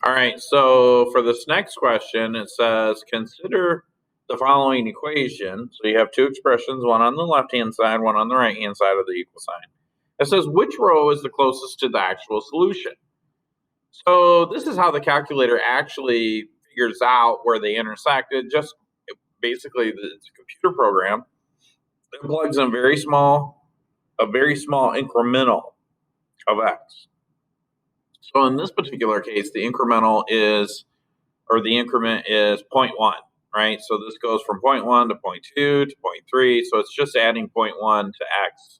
All right, so for this next question, it says consider the following equation. So you have two expressions, one on the left-hand side, one on the right-hand side of the equal sign. It says which row is the closest to the actual solution? So this is how the calculator actually figures out where they intersect. It just basically it's a computer program that plugs in a very small incremental of x. So in this particular case, the increment is 0.1, right? So this goes from 0.1 to 0.2 to 0.3. So it's just adding 0.1 to x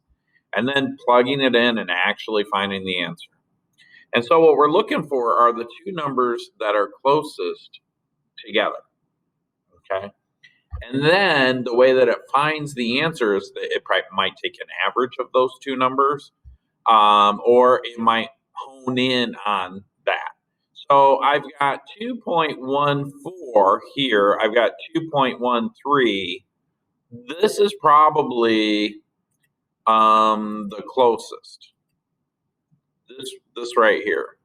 and then plugging it in and actually finding the answer. And so what we're looking for are the two numbers that are closest together, okay? And then the way that it finds the answer is that it probably might take an average of those two numbers, or it might hone in on that. So I've got 2.14 here. I've got 2.13. This is probably the closest. This right here.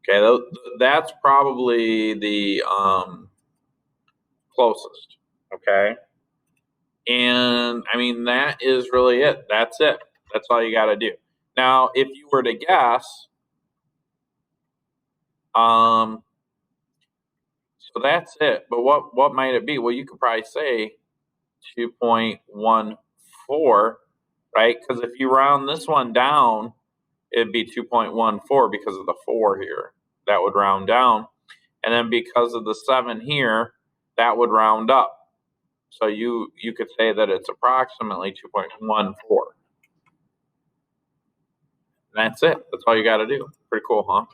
Okay, that's probably the closest. Okay, and I mean that is really it. That's it. That's all you got to do. Now, if you were to guess, so that's it. But what might it be? Well, you could probably say 2.14, right? Because if you round this one down, it'd be 2.14 because of the 4 here. That would round down. And then because of the 7 here, that would round up. So you could say that it's approximately 2.14. That's it. That's all you got to do. Pretty cool, huh?